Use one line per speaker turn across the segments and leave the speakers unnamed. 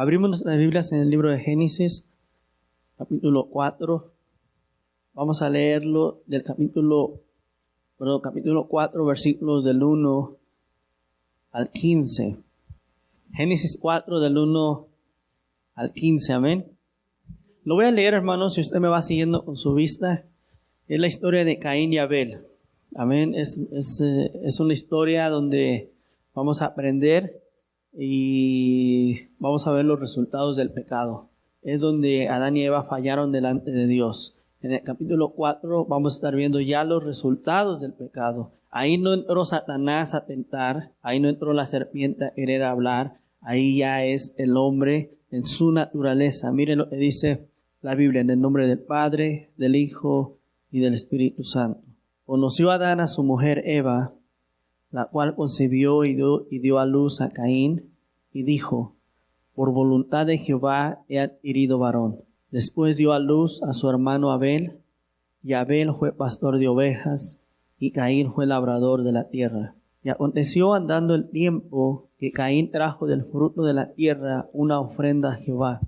Abrimos nuestras Biblias en el libro de Génesis, capítulo 4. Vamos a leerlo del capítulo 4, versículos del 1 al 15. Génesis 4, del 1 al 15, amén. Lo voy a leer, hermanos, si usted me va siguiendo con su vista. Es la historia de Caín y Abel. Amén. Es una historia donde vamos a aprender y vamos a ver los resultados del pecado. Es donde Adán y Eva fallaron delante de Dios. En el capítulo 4 vamos a estar viendo ya los resultados del pecado. Ahí no entró Satanás a tentar, ahí no entró la serpiente a querer hablar, ahí ya es el hombre en su naturaleza. Miren lo que dice la Biblia: en el nombre del Padre, del Hijo y del Espíritu Santo. Conoció Adán a su mujer Eva, la cual concibió y dio a luz a Caín, y dijo: por voluntad de Jehová he adquirido varón. Después dio a luz a su hermano Abel, y Abel fue pastor de ovejas, y Caín fue labrador de la tierra. Y aconteció andando el tiempo que Caín trajo del fruto de la tierra una ofrenda a Jehová.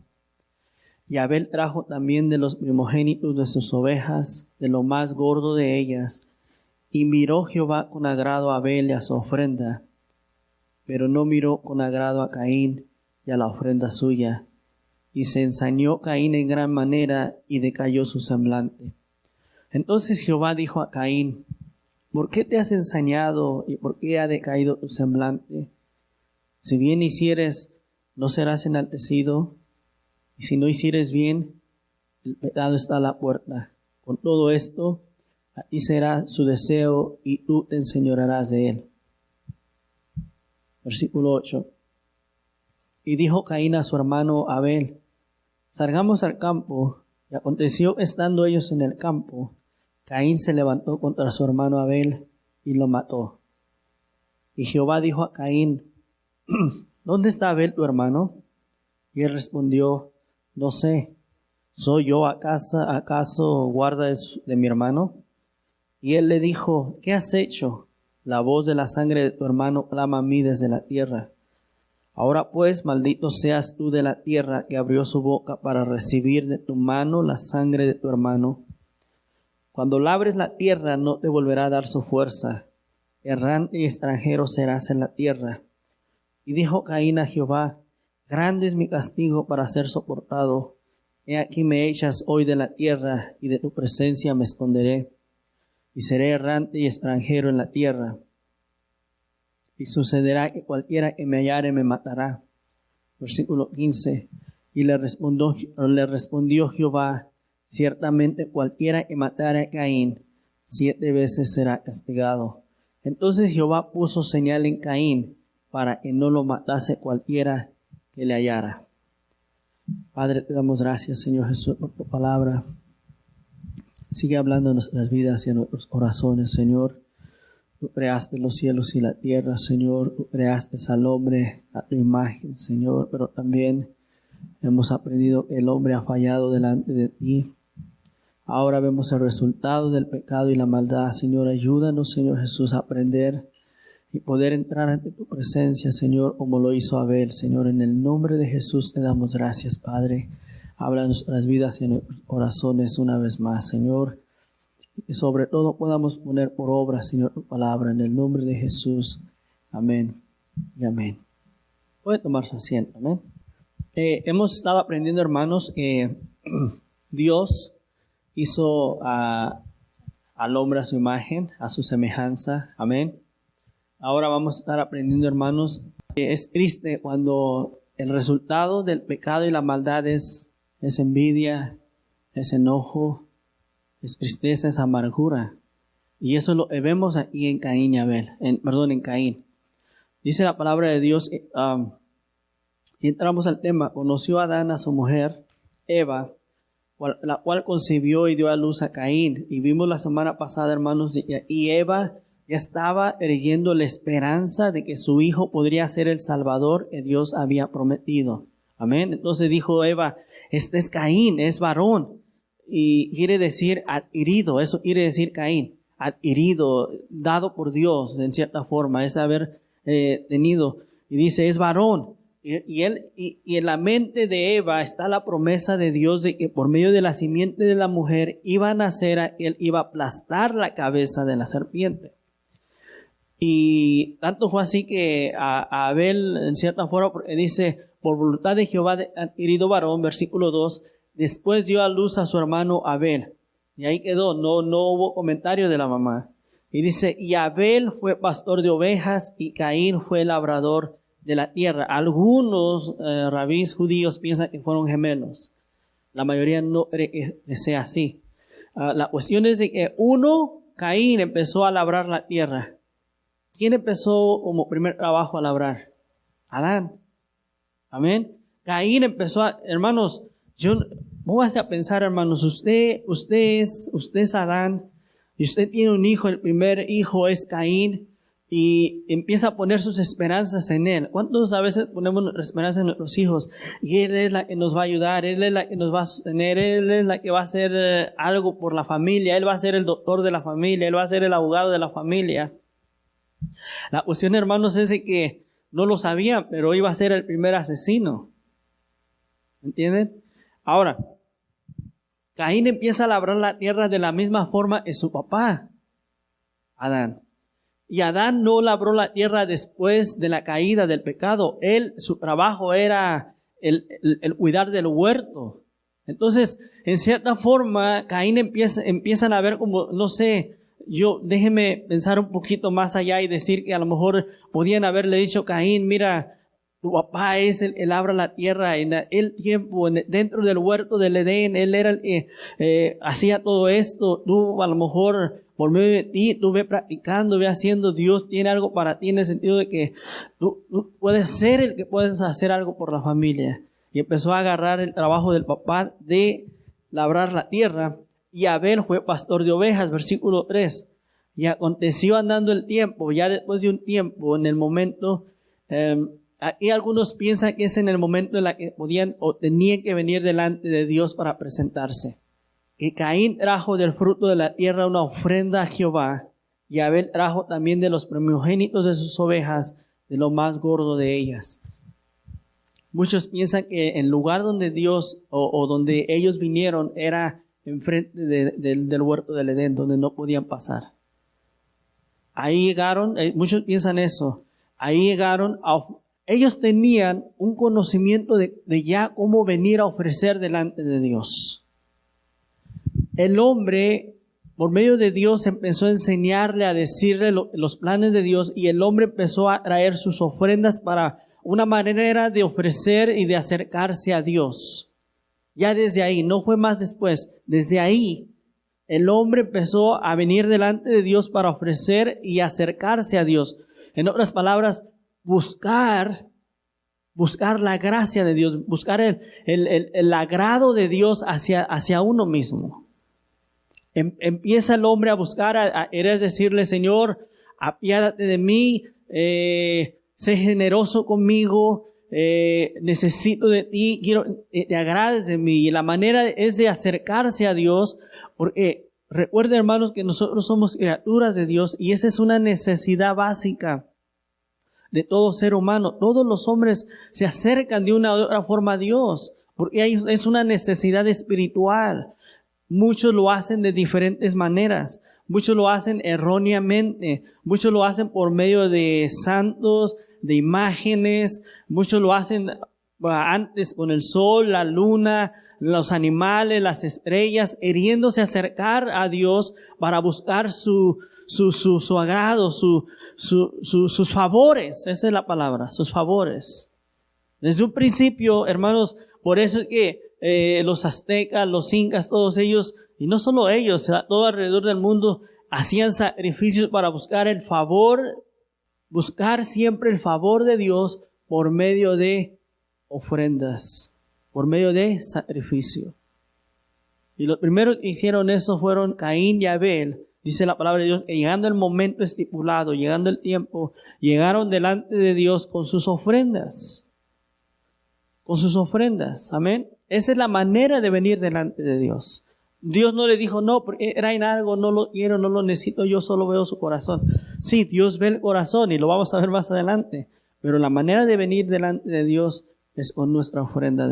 Y Abel trajo también de los primogénitos de sus ovejas, de lo más gordo de ellas. Y miró Jehová con agrado a Abel y a su ofrenda, pero no miró con agrado a Caín y a la ofrenda suya. Y se ensañó Caín en gran manera, y decayó su semblante. Entonces Jehová dijo a Caín: ¿por qué te has ensañado y por qué ha decaído tu semblante? Si bien hicieres, ¿no serás enaltecido? Y si no hicieres bien, el pecado está a la puerta. Con todo esto, a ti será su deseo, y tú te enseñorearás de él. Versículo 8. Y dijo Caín a su hermano Abel: salgamos al campo. Y aconteció, estando ellos en el campo, Caín se levantó contra su hermano Abel y lo mató. Y Jehová dijo a Caín: ¿dónde está Abel tu hermano? Y él respondió: no sé. ¿Soy yo acaso guarda de mi hermano? Y él le dijo: ¿qué has hecho? La voz de la sangre de tu hermano clama a mí desde la tierra. Ahora pues, maldito seas tú de la tierra, que abrió su boca para recibir de tu mano la sangre de tu hermano. Cuando labres la tierra, no te volverá a dar su fuerza. Errante y extranjero serás en la tierra. Y dijo Caín a Jehová: grande es mi castigo para ser soportado. He aquí me echas hoy de la tierra, y de tu presencia me esconderé. Y seré errante y extranjero en la tierra. Y sucederá que cualquiera que me hallare me matará. Versículo 15. Y le respondió Jehová: ciertamente cualquiera que matare a Caín, 7 veces será castigado. Entonces Jehová puso señal en Caín, para que no lo matase cualquiera que le hallara. Padre, te damos gracias, Señor Jesús, por tu palabra. Sigue hablando en nuestras vidas y en nuestros corazones, Señor. Tú creaste los cielos y la tierra, Señor. Tú creaste al hombre a tu imagen, Señor. Pero también hemos aprendido que el hombre ha fallado delante de ti. Ahora vemos el resultado del pecado y la maldad, Señor. Ayúdanos, Señor Jesús, a aprender y poder entrar ante tu presencia, Señor, como lo hizo Abel, Señor. En el nombre de Jesús te damos gracias, Padre. Habla en nuestras vidas y en nuestros corazones una vez más, Señor. Y sobre todo podamos poner por obra, Señor, tu palabra. En el nombre de Jesús. Amén y amén. Puede tomar su asiento, amén. Hemos estado aprendiendo, hermanos, que Dios hizo al hombre a su imagen, a su semejanza. Amén. Ahora vamos a estar aprendiendo, hermanos, que es triste cuando el resultado del pecado y la maldad es envidia, es enojo, es tristeza, es amargura. Y eso lo vemos aquí en Caín y Abel, en Caín. Dice la palabra de Dios, y entramos al tema: conoció Adán a su mujer Eva, la cual concibió y dio a luz a Caín. Y vimos la semana pasada, hermanos, y Eva ya estaba erguiendo la esperanza de que su hijo podría ser el Salvador que Dios había prometido. Amén. Entonces dijo Eva: este es Caín, es varón. Y quiere decir adquirido, eso quiere decir Caín, adquirido, dado por Dios en cierta forma, es haber tenido. Y dice: es varón. Y en la mente de Eva está la promesa de Dios de que por medio de la simiente de la mujer iba a nacer, él iba a aplastar la cabeza de la serpiente. Y tanto fue así que a Abel, en cierta forma, dice, por voluntad de Jehová adquirido varón, versículo 2, después dio a luz a su hermano Abel. Y ahí quedó, no hubo comentario de la mamá. Y dice, y Abel fue pastor de ovejas y Caín fue labrador de la tierra. Algunos rabís judíos piensan que fueron gemelos. La mayoría no cree que sea así. La cuestión es de que Caín empezó a labrar la tierra. ¿Quién empezó como primer trabajo a labrar? Adán. Amén. Caín empezó hermanos, póngase a pensar, hermanos, usted es Adán, y usted tiene un hijo, el primer hijo es Caín, y empieza a poner sus esperanzas en él. ¿Cuántos a veces ponemos nuestra esperanza en nuestros hijos? Y él es la que nos va a ayudar, él es la que nos va a sostener, él es la que va a hacer algo por la familia, él va a ser el doctor de la familia, él va a ser el abogado de la familia. La cuestión, hermanos, es de que no lo sabían, pero iba a ser el primer asesino. ¿Entienden? Ahora, Caín empieza a labrar la tierra de la misma forma que su papá, Adán. Y Adán no labró la tierra después de la caída del pecado. Su trabajo era el cuidar del huerto. Entonces, en cierta forma, Caín empiezan a ver como, no sé, déjeme pensar un poquito más allá y decir que a lo mejor podían haberle dicho a Caín, mira, tu papá es él labra la tierra. En el tiempo, dentro del huerto del Edén, él era el que hacía todo esto. Tú a lo mejor, por medio de ti, tú ve practicando, ve haciendo. Dios tiene algo para ti en el sentido de que tú puedes ser el que puedes hacer algo por la familia. Y empezó a agarrar el trabajo del papá de labrar la tierra. Y Abel fue pastor de ovejas, versículo 3. Y aconteció andando el tiempo, ya después de un tiempo, en el momento, aquí algunos piensan que es en el momento en el que podían o tenían que venir delante de Dios para presentarse. Que Caín trajo del fruto de la tierra una ofrenda a Jehová, y Abel trajo también de los primogénitos de sus ovejas, de lo más gordo de ellas. Muchos piensan que el lugar donde Dios o donde ellos vinieron era enfrente del huerto del Edén, donde no podían pasar. Ahí llegaron, muchos piensan eso, ahí llegaron, ellos tenían un conocimiento de ya cómo venir a ofrecer delante de Dios. El hombre, por medio de Dios, empezó a enseñarle, a decirle los planes de Dios, y el hombre empezó a traer sus ofrendas para una manera de ofrecer y de acercarse a Dios. Ya desde ahí, no fue más después, desde ahí el hombre empezó a venir delante de Dios para ofrecer y acercarse a Dios. En otras palabras, buscar la gracia de Dios, buscar el agrado de Dios hacia uno mismo. Empieza el hombre a buscar, a decirle, Señor, apiádate de mí, sé generoso conmigo, necesito de ti, quiero te agrades de mí. Y la manera es de acercarse a Dios, porque recuerden, hermanos, que nosotros somos criaturas de Dios y esa es una necesidad básica de todo ser humano. Todos los hombres se acercan de una u otra forma a Dios, porque es una necesidad espiritual. Muchos lo hacen de diferentes maneras, muchos lo hacen erróneamente, muchos lo hacen por medio de santos, de imágenes, muchos lo hacen antes con el sol, la luna, los animales, las estrellas, queriéndose acercar a Dios para buscar su agrado, sus favores. Esa es la palabra, sus favores. Desde un principio, hermanos, por eso es que los aztecas, los incas, todos ellos, y no solo ellos, todo alrededor del mundo, hacían sacrificios para buscar el favor, buscar siempre el favor de Dios por medio de ofrendas, por medio de sacrificio. Y los primeros que hicieron eso fueron Caín y Abel. Dice la palabra de Dios, que llegando el momento estipulado, llegando el tiempo, llegaron delante de Dios con sus ofrendas. Con sus ofrendas, amén. Esa es la manera de venir delante de Dios. Dios no le dijo, no, porque traen algo, no lo quiero, no lo necesito, yo solo veo su corazón. Sí, Dios ve el corazón y lo vamos a ver más adelante. Pero la manera de venir delante de Dios es con nuestra ofrenda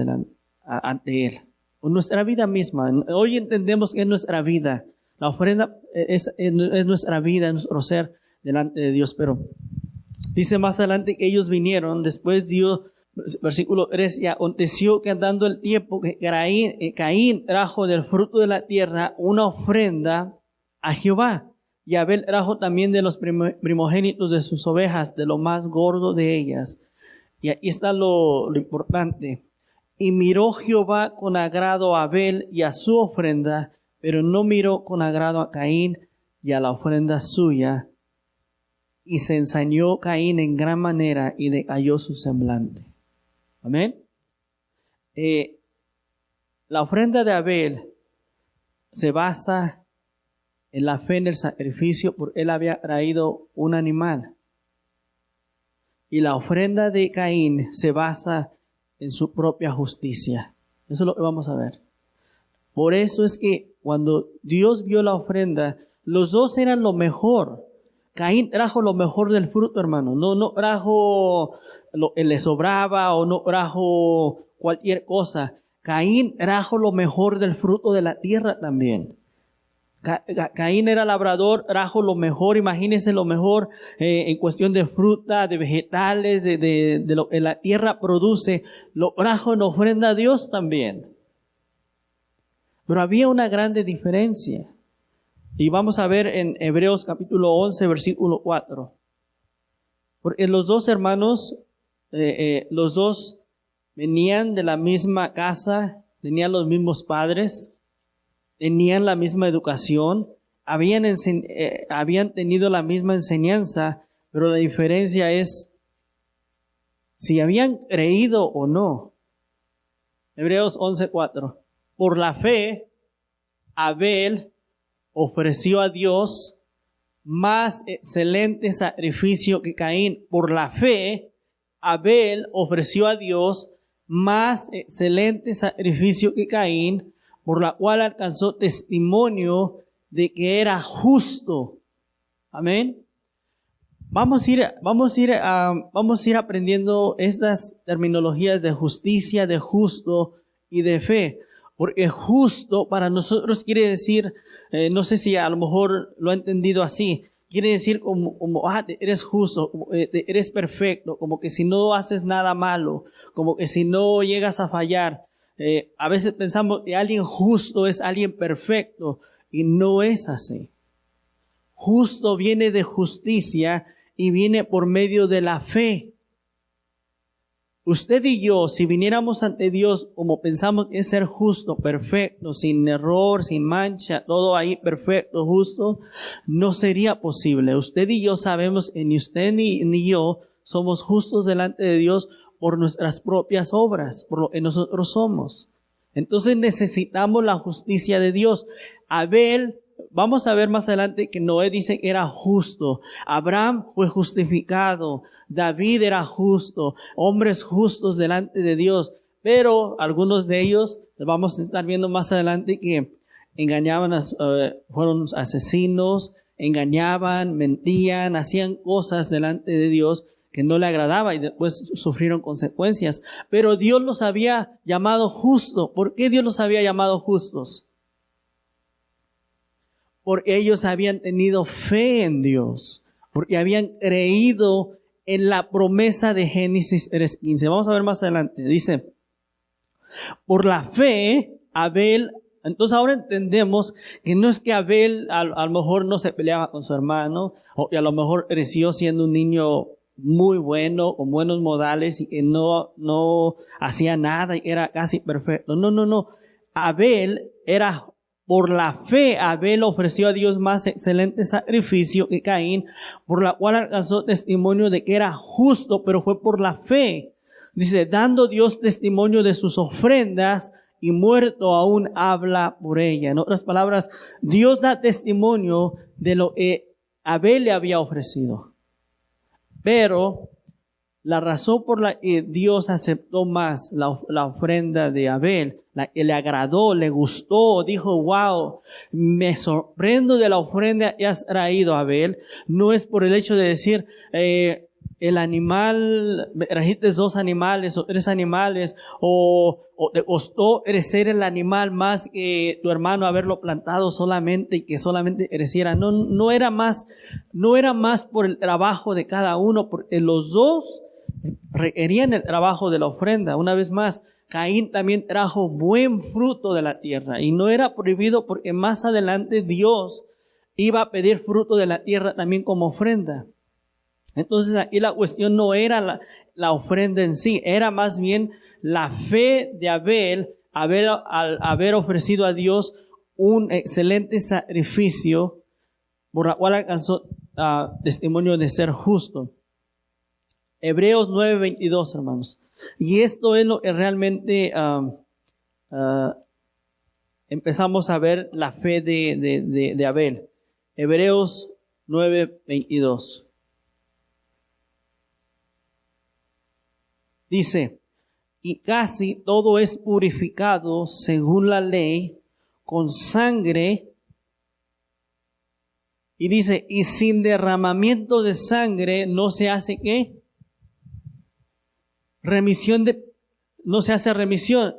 ante Él. Con nuestra vida misma. Hoy entendemos que es nuestra vida. La ofrenda es nuestra vida, nuestro ser delante de Dios. Pero dice más adelante que ellos vinieron, después Dios, versículo 3, y aconteció que andando el tiempo que Caín trajo del fruto de la tierra una ofrenda a Jehová. Y Abel trajo también de los primogénitos de sus ovejas, de lo más gordo de ellas. Y aquí está lo importante. Y miró Jehová con agrado a Abel y a su ofrenda, pero no miró con agrado a Caín y a la ofrenda suya. Y se ensañó Caín en gran manera y decayó su semblante. Amén. La ofrenda de Abel se basa en la fe en el sacrificio, porque él había traído un animal. Y la ofrenda de Caín se basa en su propia justicia. Eso es lo que vamos a ver. Por eso es que cuando Dios vio la ofrenda, los dos eran lo mejor. Caín trajo lo mejor del fruto, hermano. No trajo lo que le sobraba o no trajo cualquier cosa. Caín trajo lo mejor del fruto de la tierra también. Caín era labrador, trajo lo mejor, imagínense lo mejor en cuestión de fruta, de vegetales, de lo que la tierra produce, lo trajo en ofrenda a Dios también. Pero había una grande diferencia. Y vamos a ver en Hebreos capítulo 11, versículo 4. Porque los dos hermanos, los dos venían de la misma casa, tenían los mismos padres, tenían la misma educación, habían tenido la misma enseñanza, pero la diferencia es si habían creído o no. Hebreos 11:4. Por la fe, Abel ofreció a Dios más excelente sacrificio que Caín. Por la fe, Abel ofreció a Dios más excelente sacrificio que Caín, por la cual alcanzó testimonio de que era justo. Amén. Vamos a ir aprendiendo estas terminologías de justicia, de justo y de fe. Porque justo para nosotros quiere decir, no sé si a lo mejor lo ha entendido así, quiere decir como eres justo, eres perfecto, como que si no haces nada malo, como que si no llegas a fallar. A veces pensamos que alguien justo es alguien perfecto y no es así. Justo viene de justicia y viene por medio de la fe. Usted y yo, si viniéramos ante Dios como pensamos que es ser justo, perfecto, sin error, sin mancha, todo ahí perfecto, justo, no sería posible. Usted y yo sabemos que ni usted ni yo somos justos delante de Dios por nuestras propias obras, por lo que nosotros somos. Entonces necesitamos la justicia de Dios. Abel, vamos a ver más adelante que Noé dice que era justo. Abraham fue justificado. David era justo. Hombres justos delante de Dios. Pero algunos de ellos, vamos a estar viendo más adelante que engañaban, fueron asesinos, engañaban, mentían, hacían cosas delante de Dios que no le agradaba y después sufrieron consecuencias. Pero Dios los había llamado justos. ¿Por qué Dios los había llamado justos? Porque ellos habían tenido fe en Dios, porque habían creído en la promesa de Génesis 3:15. Vamos a ver más adelante. Dice, por la fe, Abel, entonces ahora entendemos que no es que Abel a lo mejor no se peleaba con su hermano, o que a lo mejor creció siendo un niño muy bueno, con buenos modales y que no hacía nada y era casi perfecto. No. Abel era, por la fe, Abel ofreció a Dios más excelente sacrificio que Caín, por la cual alcanzó testimonio de que era justo, pero fue por la fe. Dice, dando Dios testimonio de sus ofrendas y muerto aún habla por ella. En otras palabras, Dios da testimonio de lo que Abel le había ofrecido. Pero la razón por la que Dios aceptó más la ofrenda de Abel, la que le agradó, le gustó, dijo, wow, me sorprendo de la ofrenda que has traído, Abel, no es por el hecho de decir, el animal, trajiste 2 animales o 3 animales, o te costó crecer el animal más que tu hermano haberlo plantado solamente y que solamente creciera. No era más por el trabajo de cada uno, porque los 2 requerían el trabajo de la ofrenda. Una vez más, Caín también trajo buen fruto de la tierra y no era prohibido porque más adelante Dios iba a pedir fruto de la tierra también como ofrenda. Entonces aquí la cuestión no era la ofrenda en sí, era más bien la fe de Abel al haber ofrecido a Dios un excelente sacrificio por la cual alcanzó testimonio de ser justo. Hebreos 9:22, hermanos. Y esto es lo que realmente empezamos a ver la fe de Abel. Hebreos 9:22. Dice, y casi todo es purificado según la ley con sangre. Y dice, y sin derramamiento de sangre no se hace ¿qué? No se hace remisión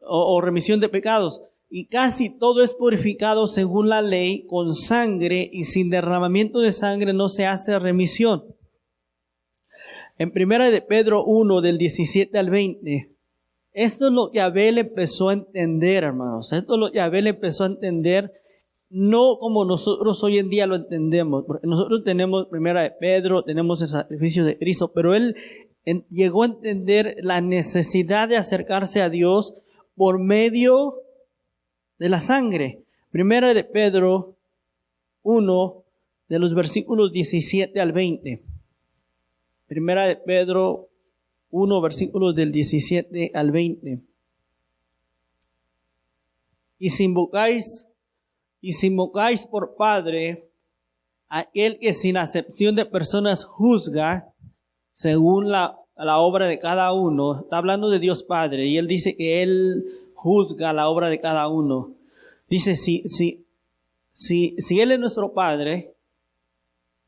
o remisión de pecados. Y casi todo es purificado según la ley con sangre, y sin derramamiento de sangre no se hace remisión. En 1 de Pedro 1, del 17 al 20, esto es lo que Abel empezó a entender, hermanos. Esto es lo que Abel empezó a entender, no como nosotros hoy en día lo entendemos. Porque nosotros tenemos 1 de Pedro, tenemos el sacrificio de Cristo, pero él llegó a entender la necesidad de acercarse a Dios por medio de la sangre. 1 de Pedro 1, de los versículos 17 al 20. 1 de Pedro 1, versículos del 17 al 20. Y si invocáis por Padre aquel que sin acepción de personas juzga según la obra de cada uno. Está hablando de Dios Padre, y Él dice que Él juzga la obra de cada uno. Dice, si Él es nuestro Padre,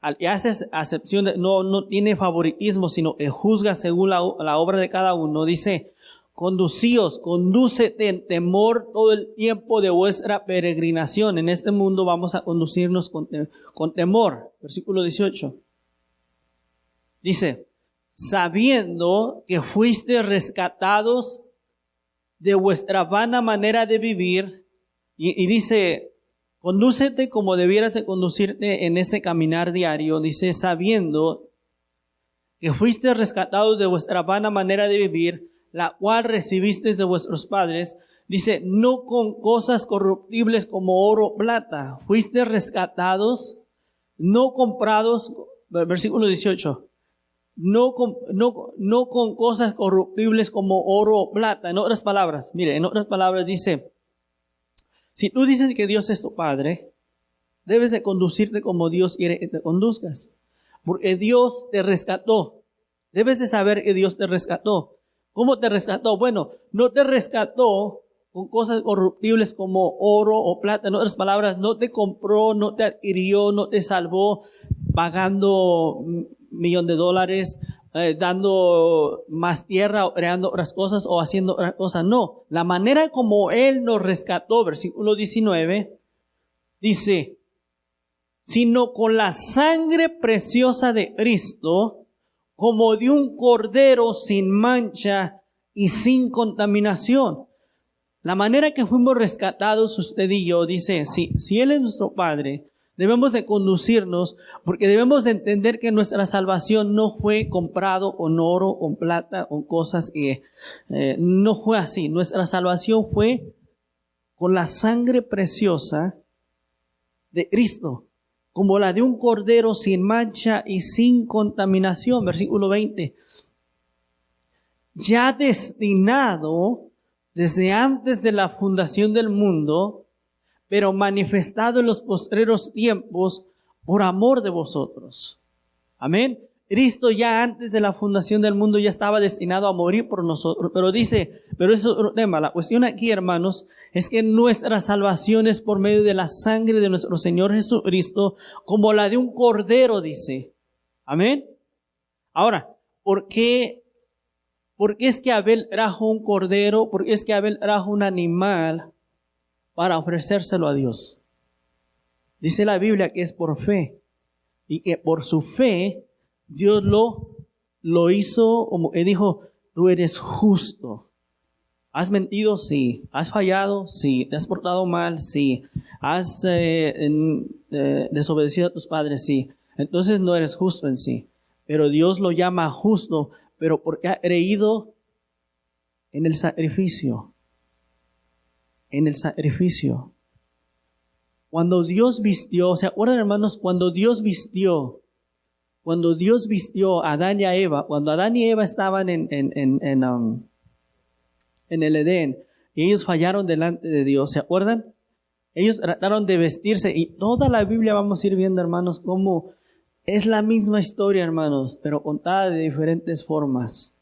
al que hace acepción, no tiene favoritismo, sino que juzga según la obra de cada uno. Dice, condúcete en temor todo el tiempo de vuestra peregrinación. En este mundo vamos a conducirnos con temor. Versículo 18. Dice, sabiendo que fuiste rescatados de vuestra vana manera de vivir. Y dice, condúcete como debieras de conducirte en ese caminar diario. Dice, sabiendo que fuiste rescatados de vuestra vana manera de vivir, la cual recibisteis de vuestros padres. Dice, no con cosas corruptibles como oro o plata. Fuiste rescatados, no comprados. Versículo 18. No con cosas corruptibles como oro o plata. En otras palabras, dice, si tú dices que Dios es tu Padre, debes de conducirte como Dios quiere que te conduzcas. Porque Dios te rescató. Debes de saber que Dios te rescató. ¿Cómo te rescató? Bueno, no te rescató con cosas corruptibles como oro o plata. En otras palabras, no te compró, no te adquirió, no te salvó pagando $1,000,000, dando más tierra, o creando otras cosas o haciendo otras cosas. No, la manera como Él nos rescató, versículo 19, dice, sino con la sangre preciosa de Cristo, como de un cordero sin mancha y sin contaminación. La manera que fuimos rescatados usted y yo, dice, si Él es nuestro Padre, debemos de conducirnos, porque debemos de entender que nuestra salvación no fue comprado con oro, con plata, con cosas que no fue así. Nuestra salvación fue con la sangre preciosa de Cristo, como la de un cordero sin mancha y sin contaminación. Versículo 20. Ya destinado desde antes de la fundación del mundo, pero manifestado en los postreros tiempos por amor de vosotros. Amén. Cristo ya antes de la fundación del mundo ya estaba destinado a morir por nosotros. Pero pero eso es otro tema. La cuestión aquí, hermanos, es que nuestra salvación es por medio de la sangre de nuestro Señor Jesucristo, como la de un cordero, dice. Amén. Ahora, ¿por qué es que Abel trajo un cordero? ¿Por qué es que Abel trajo un animal para ofrecérselo a Dios? Dice la Biblia que es por fe. Y que por su fe, Dios lo hizo, como Él dijo, tú eres justo. ¿Has mentido? Sí. ¿Has fallado? Sí. ¿Te has portado mal? Sí. ¿Has desobedecido a tus padres? Sí. Entonces no eres justo en sí. Pero Dios lo llama justo, pero porque ha creído en el sacrificio. En el sacrificio. Cuando Dios vistió, ¿se acuerdan, hermanos? Cuando Dios vistió a Adán y a Eva, cuando Adán y Eva estaban en el Edén, y ellos fallaron delante de Dios, ¿se acuerdan? Ellos trataron de vestirse, y toda la Biblia vamos a ir viendo, hermanos, cómo es la misma historia, hermanos, pero contada de diferentes formas.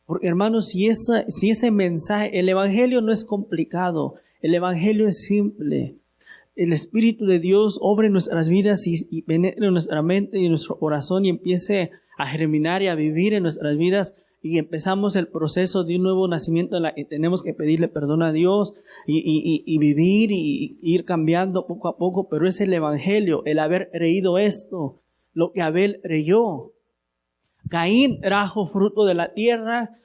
Porque, hermanos, si ese mensaje, el Evangelio no es complicado, el Evangelio es simple. El Espíritu de Dios obra en nuestras vidas y penetre en nuestra mente y en nuestro corazón y empiece a germinar y a vivir en nuestras vidas, y empezamos el proceso de un nuevo nacimiento en la que tenemos que pedirle perdón a Dios y vivir y ir cambiando poco a poco. Pero es el Evangelio, el haber creído esto, lo que Abel creyó. Caín trajo fruto de la tierra,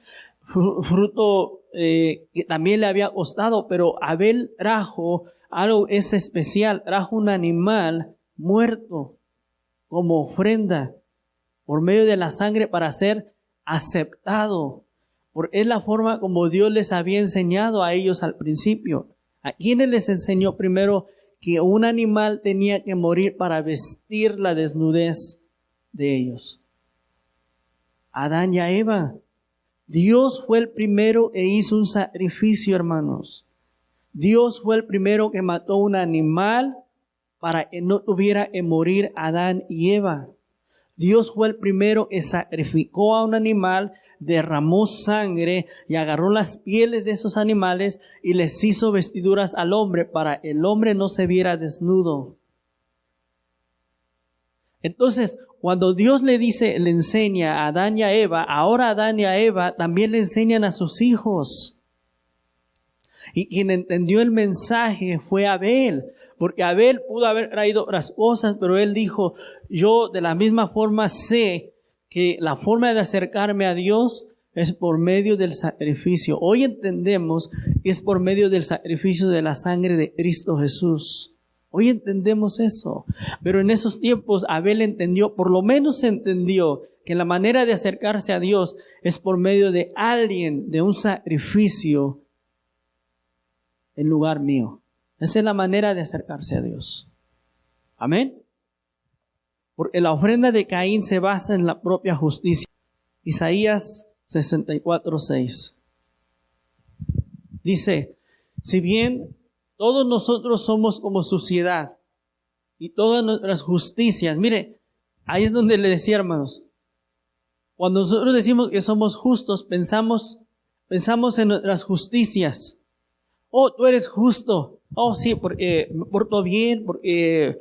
fruto que también le había costado, pero Abel trajo algo es especial, trajo un animal muerto como ofrenda por medio de la sangre para ser aceptado. Porque es la forma como Dios les había enseñado a ellos al principio. ¿A quienes les enseñó primero que un animal tenía que morir para vestir la desnudez de ellos? Adán y a Eva. Dios fue el primero e hizo un sacrificio, hermanos. Dios fue el primero que mató un animal para que no tuviera que morir Adán y Eva. Dios fue el primero que sacrificó a un animal, derramó sangre y agarró las pieles de esos animales y les hizo vestiduras al hombre para que el hombre no se viera desnudo. Entonces, cuando Dios le enseña a Adán y a Eva, ahora Adán y a Eva también le enseñan a sus hijos. Y quien entendió el mensaje fue Abel, porque Abel pudo haber traído otras cosas, pero él dijo, yo de la misma forma sé que la forma de acercarme a Dios es por medio del sacrificio. Hoy entendemos que es por medio del sacrificio de la sangre de Cristo Jesús. Hoy entendemos eso, pero en esos tiempos Abel entendió, por lo menos entendió, que la manera de acercarse a Dios es por medio de alguien, de un sacrificio en lugar mío. Esa es la manera de acercarse a Dios. Amén. Porque la ofrenda de Caín se basa en la propia justicia. Isaías 64:6. Dice, si bien todos nosotros somos como suciedad y todas nuestras justicias, mire, ahí es donde le decía, hermanos, cuando nosotros decimos que somos justos, pensamos en nuestras justicias. Oh, tú eres justo. Oh, sí, porque me porto bien, porque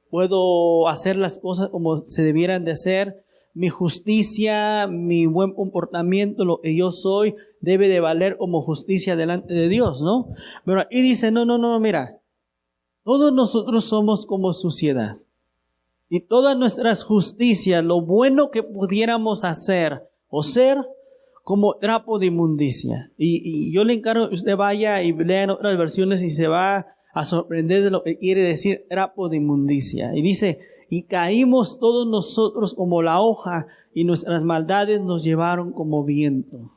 puedo hacer las cosas como se debieran de hacer. Mi justicia, mi buen comportamiento, lo que yo soy, debe de valer como justicia delante de Dios, ¿no? Pero ahí dice, no, mira, todos nosotros somos como suciedad. Y todas nuestras justicias, lo bueno que pudiéramos hacer o ser, como trapo de inmundicia. Y yo le encargo que usted vaya y lea en otras versiones y se va a sorprender de lo que quiere decir trapo de inmundicia. Y dice, y caímos todos nosotros como la hoja y nuestras maldades nos llevaron como viento.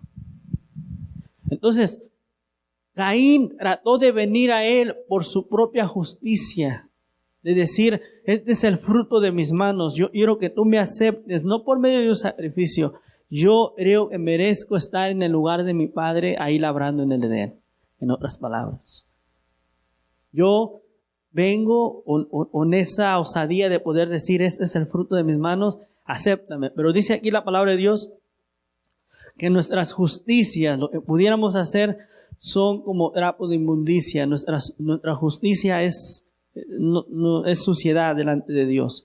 Entonces, Caín trató de venir a él por su propia justicia. De decir, este es el fruto de mis manos. Yo quiero que tú me aceptes, no por medio de un sacrificio. Yo creo que merezco estar en el lugar de mi padre ahí labrando en el Edén. En otras palabras, yo vengo con esa osadía de poder decir, este es el fruto de mis manos, acéptame. Pero dice aquí la palabra de Dios que nuestras justicias, lo que pudiéramos hacer, son como trapo de inmundicia. Nuestra justicia no es suciedad delante de Dios.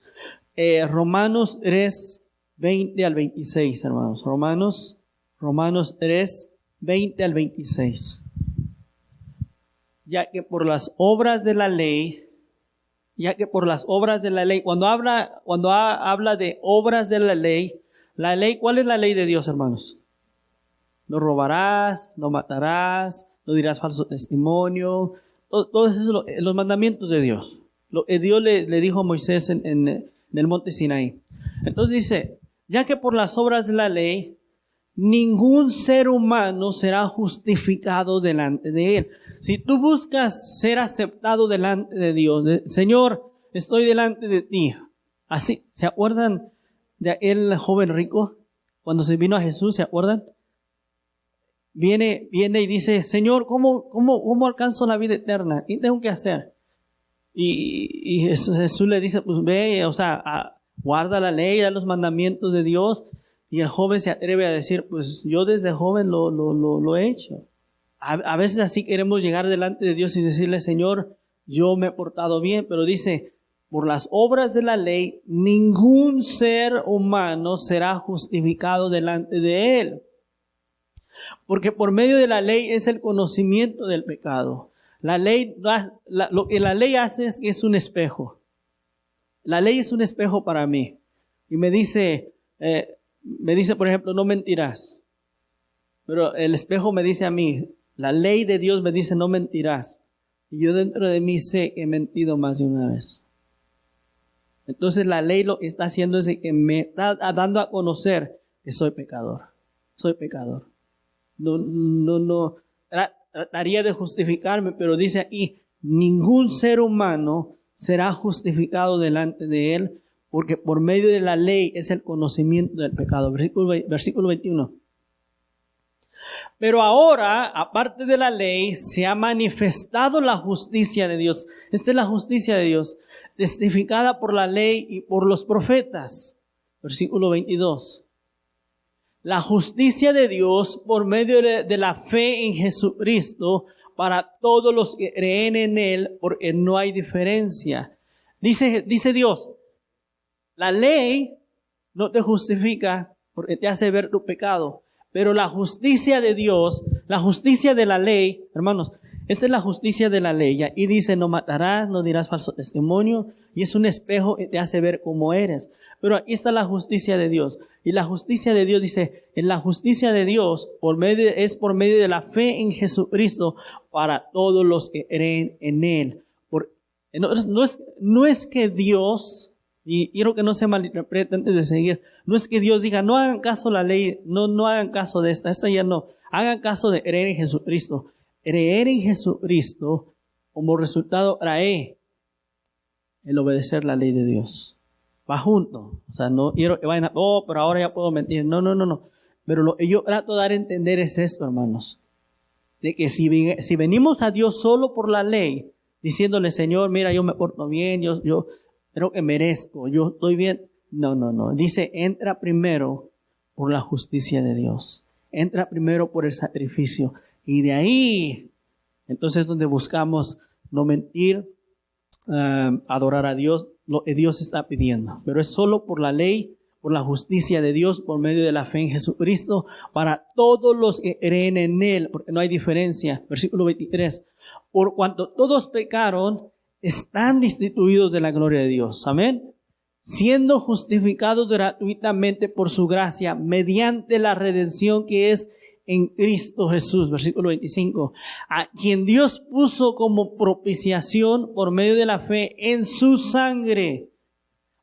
Romanos 3, 20 al 26, hermanos. Romanos 3, 20 al 26. Ya que por las obras de la ley, cuando habla de obras de la ley, ¿cuál es la ley de Dios, hermanos? No robarás, no matarás, no dirás falso testimonio, todos esos los mandamientos de Dios. Lo que Dios le dijo a Moisés en el monte Sinaí. Entonces dice, ya que por las obras de la ley, ningún ser humano será justificado delante de él. Si tú buscas ser aceptado delante de Dios, Señor, estoy delante de ti. Así, ¿se acuerdan de aquel joven rico? Cuando se vino a Jesús, ¿se acuerdan? Viene y dice, Señor, ¿cómo alcanzo la vida eterna? ¿Qué tengo que hacer? Y Jesús le dice, pues ve, guarda la ley, da los mandamientos de Dios. Y el joven se atreve a decir, pues yo desde joven lo he hecho. A veces así queremos llegar delante de Dios y decirle, Señor, yo me he portado bien, pero dice, por las obras de la ley, ningún ser humano será justificado delante de él. Porque por medio de la ley es el conocimiento del pecado. La ley, lo que la ley hace es un espejo. La ley es un espejo para mí. Y me dice, por ejemplo, no mentirás. Pero el espejo me dice a mí, la ley de Dios me dice, no mentirás. Y yo dentro de mí sé que he mentido más de una vez. Entonces la ley lo que está haciendo es que me está dando a conocer que soy pecador. Soy pecador. No, trataría de justificarme, pero dice aquí, ningún ser humano será justificado delante de él, porque por medio de la ley es el conocimiento del pecado. Versículo 21. Pero ahora, aparte de la ley, se ha manifestado la justicia de Dios. Esta es la justicia de Dios, testificada por la ley y por los profetas. Versículo 22. La justicia de Dios por medio de la fe en Jesucristo para todos los que creen en Él, porque no hay diferencia. Dice Dios, la ley no te justifica porque te hace ver tu pecado, pero la justicia de Dios, la justicia de la ley, hermanos, esta es la justicia de la ley. Y dice, no matarás, no dirás falso testimonio, y es un espejo que te hace ver cómo eres. Pero aquí está la justicia de Dios. Y la justicia de Dios dice, en la justicia de Dios es por medio de la fe en Jesucristo para todos los que creen en Él. No es que Dios, y quiero que no se malinterprete antes de seguir, no es que Dios diga, no hagan caso de la ley, no hagan caso de esta ya no. Hagan caso de creer en Jesucristo. Creer en Jesucristo como resultado trae el obedecer la ley de Dios. Va junto. O sea, no quiero que vayan pero ahora ya puedo mentir. No. Pero lo que yo trato de dar a entender es esto, hermanos. De que si venimos a Dios solo por la ley, diciéndole, Señor, mira, yo me porto bien, yo creo que merezco, yo estoy bien. No. Dice, entra primero por la justicia de Dios. Entra primero por el sacrificio. Y de ahí, entonces, donde buscamos no mentir, adorar a Dios, lo que Dios está pidiendo. Pero es solo por la ley, por la justicia de Dios, por medio de la fe en Jesucristo, para todos los que creen en Él, porque no hay diferencia. Versículo 23. Por cuanto todos pecaron, están destituidos de la gloria de Dios. Amén. Siendo justificados gratuitamente por su gracia, mediante la redención que es en Cristo Jesús, versículo 25, a quien Dios puso como propiciación por medio de la fe en su sangre,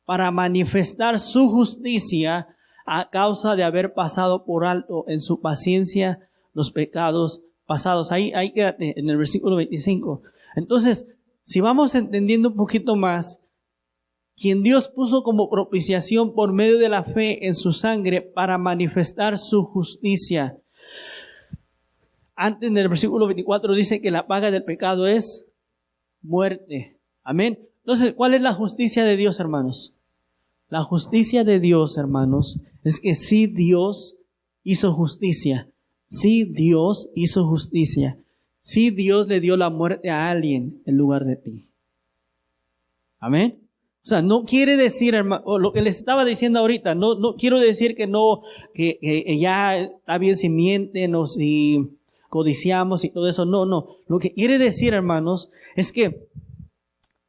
para manifestar su justicia a causa de haber pasado por alto en su paciencia los pecados pasados. Ahí quédate en el versículo 25. Entonces, si vamos entendiendo un poquito más, quien Dios puso como propiciación por medio de la fe en su sangre para manifestar su justicia. Antes, en el versículo 24, dice que la paga del pecado es muerte. Amén. Entonces, ¿cuál es la justicia de Dios, hermanos? La justicia de Dios, hermanos, es que sí Dios hizo justicia. Sí Dios hizo justicia. Sí Dios le dio la muerte a alguien en lugar de ti. Amén. O sea, no quiere decir, hermano, lo que les estaba diciendo ahorita, no quiero decir que no, que ya está bien si mienten o si codiciamos y todo eso. No. Lo que quiere decir, hermanos, es que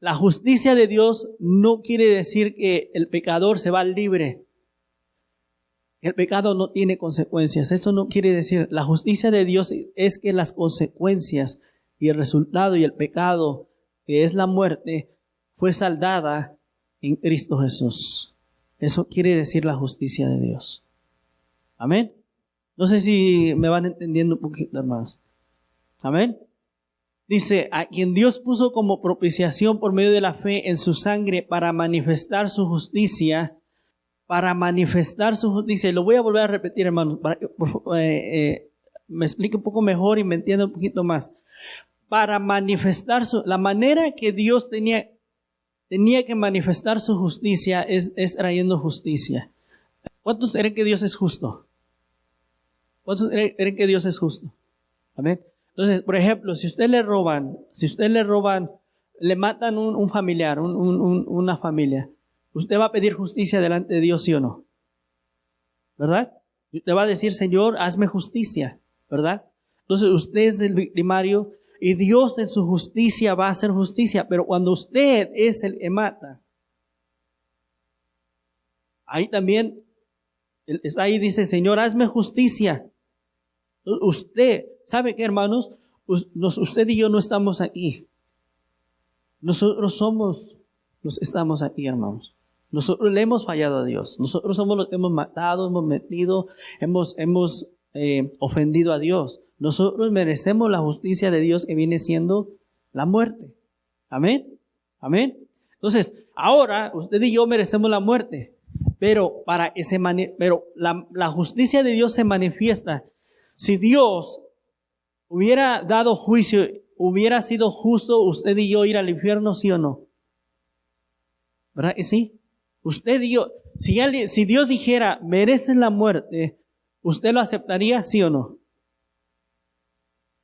la justicia de Dios no quiere decir que el pecador se va libre. El pecado no tiene consecuencias. Eso no quiere decir. La justicia de Dios es que las consecuencias y el resultado y el pecado, que es la muerte, fue saldada en Cristo Jesús. Eso quiere decir la justicia de Dios. Amén. No sé si me van entendiendo un poquito, hermanos. Amén. Dice, a quien Dios puso como propiciación por medio de la fe en su sangre para manifestar su justicia. Para manifestar su justicia. Y lo voy a volver a repetir, hermanos, para que me explique un poco mejor y me entienda un poquito más. Para manifestar la manera que Dios tenía que manifestar su justicia es trayendo justicia. ¿Cuántos creen que Dios es justo? ¿Cuántos creen que Dios es justo? Amén. Entonces, por ejemplo, si usted le roban, le matan un familiar, una familia, usted va a pedir justicia delante de Dios, ¿sí o no? ¿Verdad? Usted va a decir, Señor, hazme justicia, ¿verdad? Entonces, usted es el victimario y Dios en su justicia va a hacer justicia. Pero cuando usted es el que mata, ahí también, ahí dice, Señor, hazme justicia. Usted, ¿sabe qué, hermanos? Usted y yo no estamos aquí. Nosotros estamos aquí, hermanos. Nosotros le hemos fallado a Dios. Nosotros somos los que hemos matado, hemos metido, hemos ofendido a Dios. Nosotros merecemos la justicia de Dios que viene siendo la muerte. Amén. Amén. Entonces, ahora usted y yo merecemos la muerte. Pero la justicia de Dios se manifiesta. Si Dios hubiera dado juicio, hubiera sido justo usted y yo ir al infierno, ¿sí o no? ¿Verdad que sí? Usted y yo, si Dios dijera, merecen la muerte, ¿usted lo aceptaría, sí o no?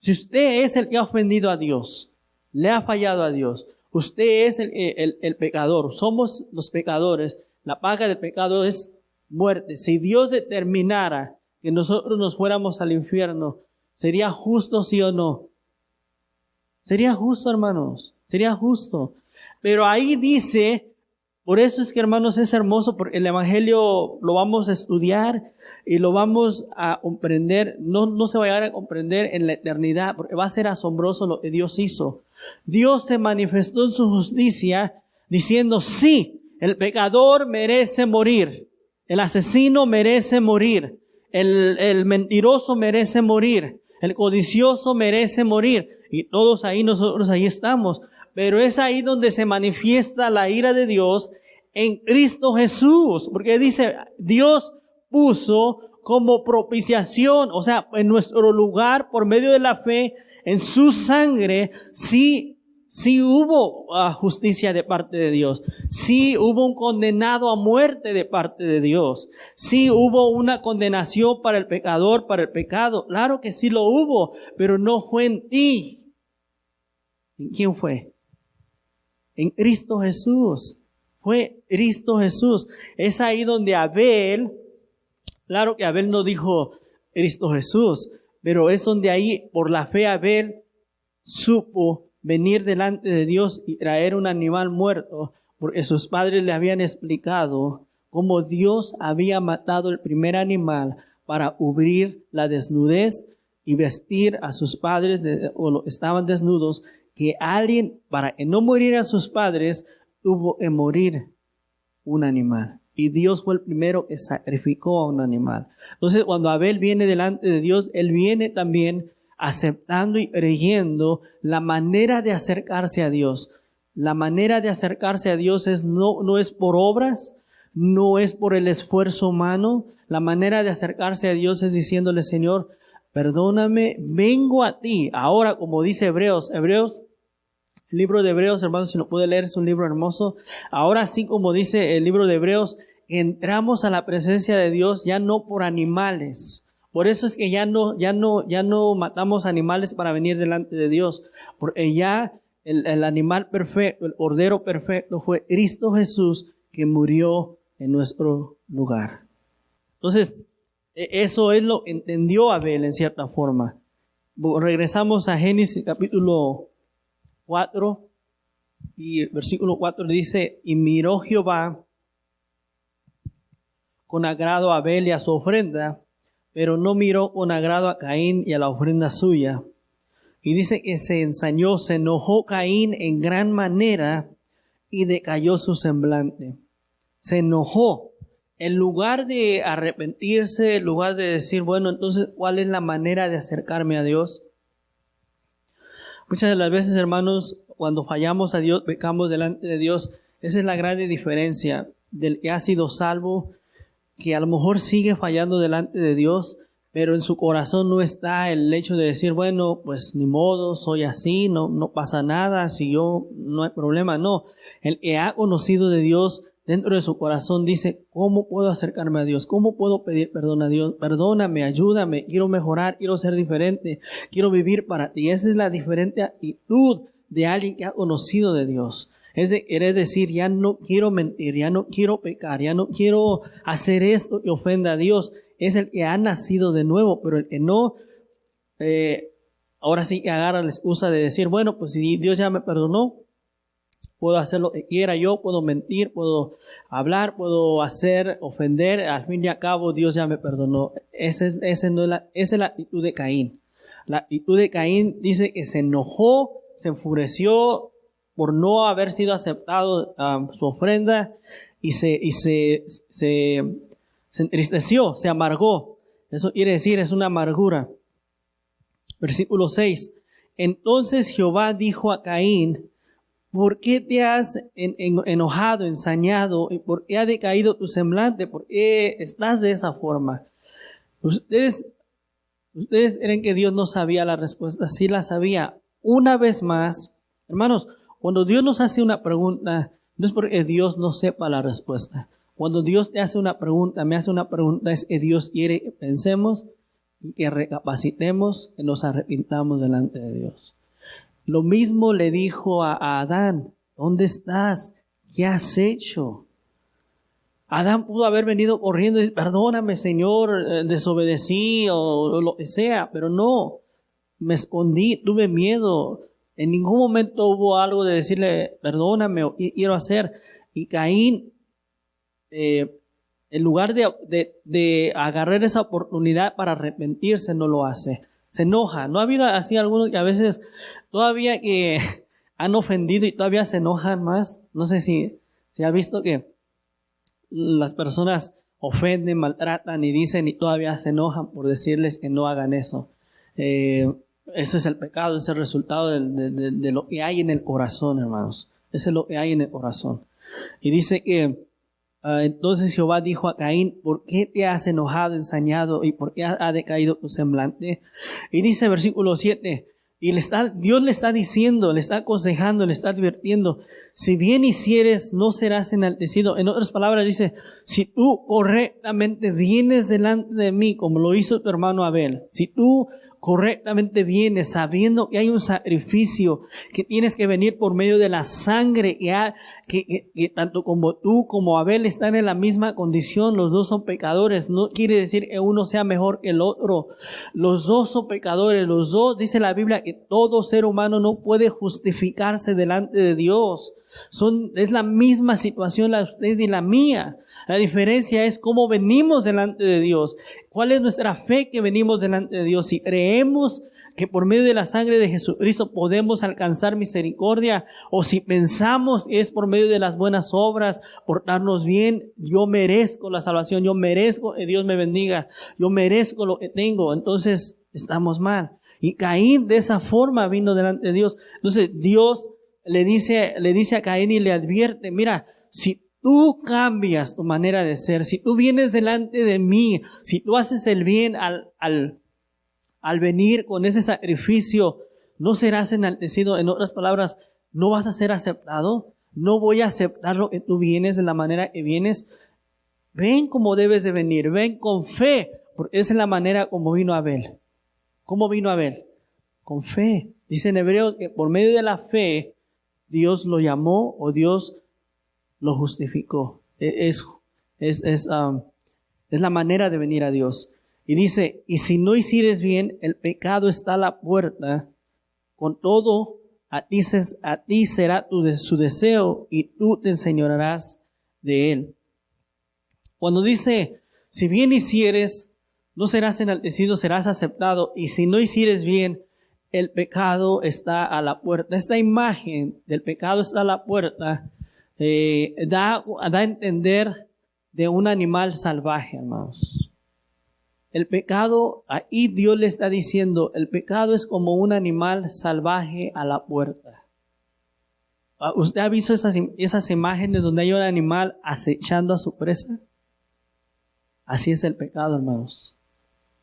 Si usted es el que ha ofendido a Dios, le ha fallado a Dios, usted es el pecador, somos los pecadores, la paga del pecado es muerte. Si Dios determinara que nosotros nos fuéramos al infierno, ¿sería justo, sí o no? Sería justo, hermanos, sería justo. Pero ahí dice, por eso es que, hermanos, es hermoso, porque el Evangelio lo vamos a estudiar y lo vamos a comprender. No se va a llegar a comprender en la eternidad, porque va a ser asombroso lo que Dios hizo. Dios se manifestó en su justicia diciendo, sí, el pecador merece morir, el asesino merece morir, el mentiroso merece morir, el codicioso merece morir. Y todos ahí, nosotros ahí estamos. Pero es ahí donde se manifiesta la ira de Dios en Cristo Jesús. Porque dice, Dios puso como propiciación, o sea, en nuestro lugar, por medio de la fe, en su sangre, sí hubo justicia de parte de Dios. Sí hubo un condenado a muerte de parte de Dios. Sí hubo una condenación para el pecador, para el pecado. Claro que sí lo hubo, pero no fue en ti. ¿En quién fue? En Cristo Jesús. Fue Cristo Jesús. Es ahí donde Abel, claro que Abel no dijo Cristo Jesús, pero es donde ahí, por la fe, Abel supo venir delante de Dios y traer un animal muerto, porque sus padres le habían explicado cómo Dios había matado el primer animal para cubrir la desnudez y vestir a sus padres, estaban desnudos, que alguien, para que no murieran sus padres, tuvo que morir un animal. Y Dios fue el primero que sacrificó a un animal. Entonces, cuando Abel viene delante de Dios, él viene también aceptando y creyendo la manera de acercarse a Dios. La manera de acercarse a Dios no es por obras, no es por el esfuerzo humano. La manera de acercarse a Dios es diciéndole, Señor, perdóname, vengo a ti. Ahora, como dice Hebreos, el libro de Hebreos, hermanos, si lo puede leer, es un libro hermoso. Ahora sí, como dice el libro de Hebreos, entramos a la presencia de Dios ya no por animales. Por eso es que ya no matamos animales para venir delante de Dios. Porque ya el animal perfecto, el cordero perfecto, fue Cristo Jesús que murió en nuestro lugar. Entonces, eso es lo que entendió Abel en cierta forma. Regresamos a Génesis capítulo 4 y versículo 4 dice, y miró Jehová con agrado a Abel y a su ofrenda, pero no miró con agrado a Caín y a la ofrenda suya. Y dice que se ensañó, se enojó Caín en gran manera y decayó su semblante. Se enojó. En lugar de arrepentirse, en lugar de decir, bueno, entonces, ¿cuál es la manera de acercarme a Dios? Muchas de las veces, hermanos, cuando fallamos a Dios, pecamos delante de Dios, esa es la grande diferencia del que ha sido salvo, que a lo mejor sigue fallando delante de Dios, pero en su corazón no está el hecho de decir, bueno, pues ni modo, soy así, no pasa nada, si yo no hay problema. No, el que ha conocido de Dios dentro de su corazón dice, ¿cómo puedo acercarme a Dios? ¿Cómo puedo pedir perdón a Dios? Perdóname, ayúdame, quiero mejorar, quiero ser diferente, quiero vivir para ti. Esa es la diferente actitud de alguien que ha conocido de Dios. Es decir, ya no quiero mentir, ya no quiero pecar, ya no quiero hacer esto que ofenda a Dios. Es el que ha nacido de nuevo, pero el que no, ahora sí que agarra la excusa de decir, bueno, pues si Dios ya me perdonó, puedo hacer lo que quiera yo, puedo mentir, puedo hablar, puedo ofender, al fin y al cabo Dios ya me perdonó. Esa es la actitud de Caín. La actitud de Caín dice que se enojó, se enfureció por no haber sido aceptado su ofrenda y se entristeció, se amargó. Eso quiere decir, es una amargura. Versículo 6. Entonces Jehová dijo a Caín, ¿por qué te has enojado, ensañado? ¿Y por qué ha decaído tu semblante? ¿Por qué estás de esa forma? ¿Ustedes creen que Dios no sabía la respuesta? Sí la sabía. Una vez más, hermanos, cuando Dios nos hace una pregunta, no es porque Dios no sepa la respuesta. Cuando Dios te hace una pregunta, me hace una pregunta, es que Dios quiere que pensemos y que recapacitemos, que nos arrepintamos delante de Dios. Lo mismo le dijo a Adán, ¿dónde estás? ¿Qué has hecho? Adán pudo haber venido corriendo y decir, perdóname, Señor, desobedecí o lo que sea, pero no, me escondí, tuve miedo. En ningún momento hubo algo de decirle, perdóname, o quiero hacer. Y Caín, en lugar de agarrar esa oportunidad para arrepentirse, no lo hace. Se enoja. ¿No ha habido así algunos que a veces todavía que han ofendido y todavía se enojan más? No sé si ha visto que las personas ofenden, maltratan y dicen y todavía se enojan por decirles que no hagan eso. Ese es el pecado, ese es el resultado de lo que hay en el corazón, hermanos. Ese es lo que hay en el corazón. Y dice que entonces Jehová dijo a Caín, ¿por qué te has enojado, ensañado y por qué ha decaído tu semblante? Y dice versículo 7, y Dios le está diciendo, le está aconsejando, le está advirtiendo, si bien hicieres, no serás enaltecido. En otras palabras dice, si tú correctamente vienes delante de mí, como lo hizo tu hermano Abel, si tú correctamente vienes sabiendo que hay un sacrificio, que tienes que venir por medio de la sangre, que tanto como tú como Abel están en la misma condición, los dos son pecadores. No quiere decir que uno sea mejor que el otro. Los dos son pecadores, los dos, dice la Biblia, que todo ser humano no puede justificarse delante de Dios. Es la misma situación la de usted y la mía. La diferencia es cómo venimos delante de Dios. ¿Cuál es nuestra fe que venimos delante de Dios? Si creemos que por medio de la sangre de Jesucristo podemos alcanzar misericordia, o si pensamos que es por medio de las buenas obras, portarnos bien, yo merezco la salvación, yo merezco que Dios me bendiga, yo merezco lo que tengo, entonces estamos mal. Y Caín de esa forma vino delante de Dios. Entonces Dios le dice a Caín y le advierte, mira, si tú cambias tu manera de ser, si tú vienes delante de mí, si tú haces el bien al venir con ese sacrificio, no serás enaltecido. En otras palabras, no vas a ser aceptado. No voy a aceptar lo que tú vienes de la manera que vienes. Ven como debes de venir, ven con fe, porque esa es la manera como vino Abel. ¿Cómo vino Abel? Con fe. Dice en Hebreos que por medio de la fe, Dios lo llamó o Dios lo justificó. Es la manera de venir a Dios. Y dice, y si no hicieres bien, el pecado está a la puerta. Con todo, a ti será su deseo y tú te enseñorearás de él. Cuando dice, si bien hicieres, no serás enaltecido, serás aceptado. Y si no hicieres bien, el pecado está a la puerta. Esta imagen del pecado está a la puerta da a entender de un animal salvaje, hermanos. El pecado, ahí Dios le está diciendo, el pecado es como un animal salvaje a la puerta. ¿Usted ha visto esas imágenes donde hay un animal acechando a su presa? Así es el pecado, hermanos.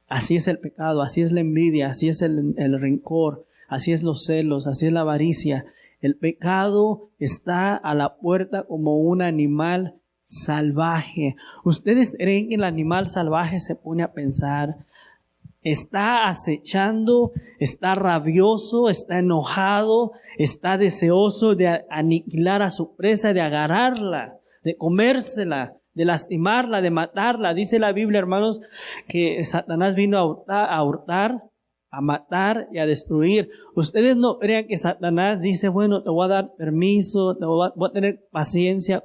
Así es el pecado, así es la envidia, así es el rencor, así es los celos, así es la avaricia. El pecado está a la puerta como un animal salvaje. ¿Ustedes creen que el animal salvaje se pone a pensar? Está acechando, está rabioso, está enojado, está deseoso de aniquilar a su presa, de agarrarla, de comérsela, de lastimarla, de matarla. Dice la Biblia, hermanos, que Satanás vino a hurtar, a matar y a destruir. Ustedes no crean que Satanás dice, bueno, te voy a dar permiso, voy a tener paciencia,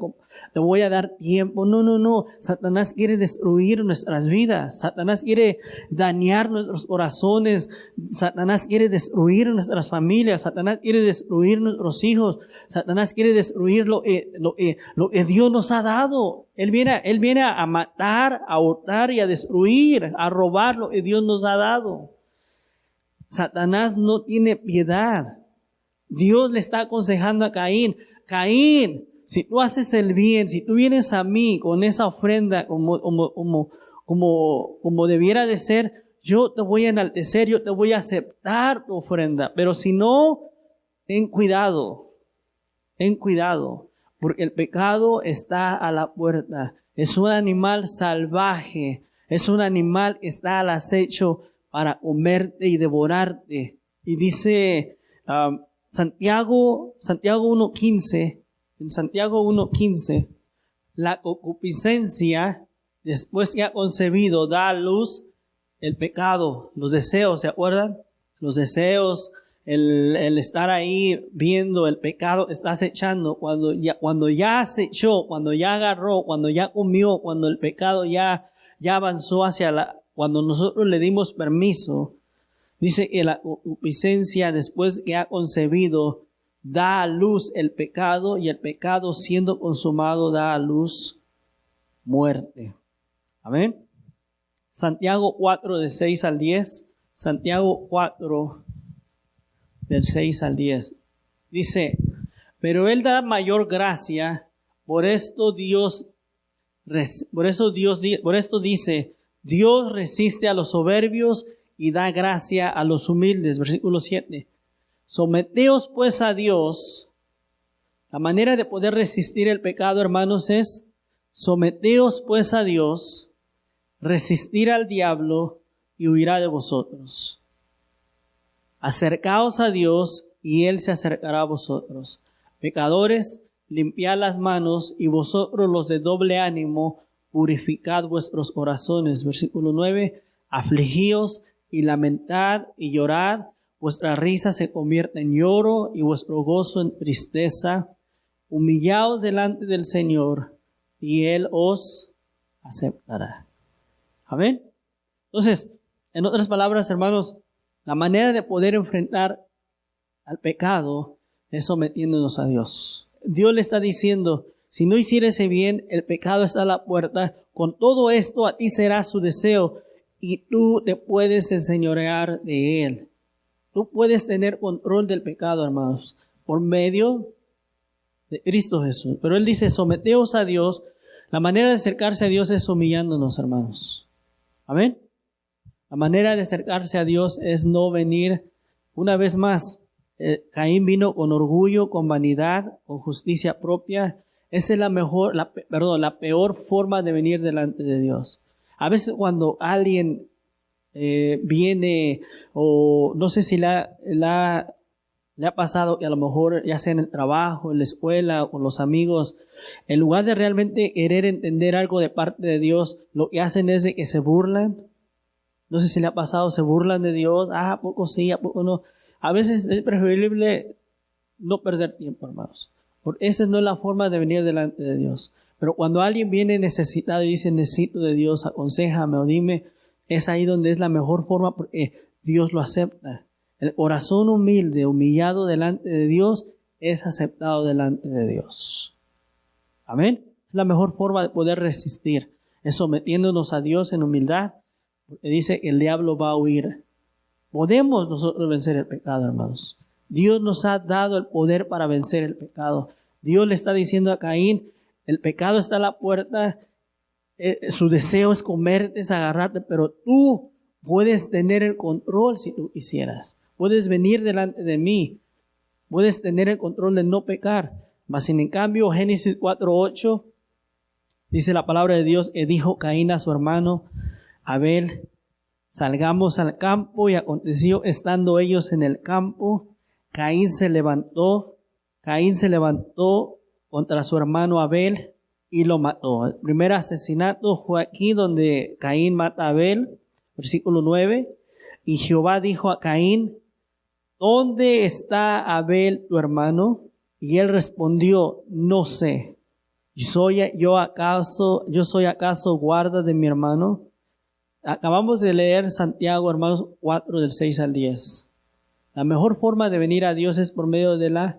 te voy a dar tiempo. No. Satanás quiere destruir nuestras vidas. Satanás quiere dañar nuestros corazones. Satanás quiere destruir nuestras familias. Satanás quiere destruir nuestros hijos. Satanás quiere destruir lo que Dios nos ha dado. Él viene a matar, a hurtar y a destruir, a robar lo que Dios nos ha dado. Satanás no tiene piedad. Dios le está aconsejando a Caín, Caín, si tú haces el bien, si tú vienes a mí con esa ofrenda como debiera de ser, yo te voy a enaltecer, yo te voy a aceptar tu ofrenda. Pero si no, ten cuidado, porque el pecado está a la puerta. Es un animal salvaje, es un animal que está al acecho para comerte y devorarte. Y dice Santiago 1:15, en Santiago 1:15, la concupiscencia, después que ha concebido, da a luz el pecado, los deseos, ¿se acuerdan? Los deseos, el estar ahí viendo el pecado que está acechando, cuando ya acechó, cuando ya agarró, cuando ya comió, cuando el pecado ya avanzó cuando nosotros le dimos permiso, dice que la concupiscencia, después que ha concebido, da a luz el pecado, y el pecado siendo consumado da a luz muerte. Amén. Santiago 4, del 6 al 10. Santiago 4, del 6 al 10. Dice, pero Él da mayor gracia, por esto dice, Dios resiste a los soberbios y da gracia a los humildes. Versículo 7. Someteos pues a Dios. La manera de poder resistir el pecado, hermanos, es someteos pues a Dios, resistir al diablo y huirá de vosotros. Acercaos a Dios y Él se acercará a vosotros. Pecadores, limpiad las manos, y vosotros los de doble ánimo, purificad vuestros corazones. Versículo 9. Afligíos y lamentad y llorad. Vuestra risa se convierte en lloro y vuestro gozo en tristeza. Humillaos delante del Señor y Él os aceptará. Amén. Entonces, en otras palabras, hermanos, la manera de poder enfrentar al pecado es sometiéndonos a Dios. Dios le está diciendo, si no hicieres bien, el pecado está a la puerta. Con todo esto a ti será su deseo y tú te puedes enseñorear de él. Tú puedes tener control del pecado, hermanos, por medio de Cristo Jesús. Pero Él dice, someteos a Dios. La manera de acercarse a Dios es humillándonos, hermanos. Amén. La manera de acercarse a Dios es no venir una vez más. Caín vino con orgullo, con vanidad, con justicia propia. Esa es la peor forma de venir delante de Dios. A veces cuando alguien viene, o no sé si le ha pasado que a lo mejor, ya sea en el trabajo, en la escuela, o con los amigos, en lugar de realmente querer entender algo de parte de Dios, lo que hacen es de que se burlan. No sé si le ha pasado, se burlan de Dios. ¿A poco sí, a poco no? A veces es preferible no perder tiempo, hermanos. Porque esa no es la forma de venir delante de Dios. Pero cuando alguien viene necesitado y dice, necesito de Dios, aconséjame o dime, es ahí donde es la mejor forma porque Dios lo acepta. El corazón humilde, humillado delante de Dios, es aceptado delante de Dios. Amén. Es la mejor forma de poder resistir. Es sometiéndonos a Dios en humildad. Porque dice, el diablo va a huir. Podemos nosotros vencer el pecado, hermanos. Dios nos ha dado el poder para vencer el pecado. Dios le está diciendo a Caín, el pecado está a la puerta, su deseo es comerte, es agarrarte, pero tú puedes tener el control si tú quisieras. Puedes venir delante de mí, puedes tener el control de no pecar. Mas sin en cambio, Génesis 4:8, dice la palabra de Dios, y dijo Caín a su hermano Abel, salgamos al campo, y aconteció estando ellos en el campo, Caín se levantó contra su hermano Abel y lo mató. El primer asesinato fue aquí donde Caín mata a Abel, versículo 9, y Jehová dijo a Caín, ¿dónde está Abel tu hermano? Y él respondió, no sé. ¿Yo soy acaso guarda de mi hermano? Acabamos de leer Santiago, hermanos, 4 del 6 al 10. La mejor forma de venir a Dios es por medio de la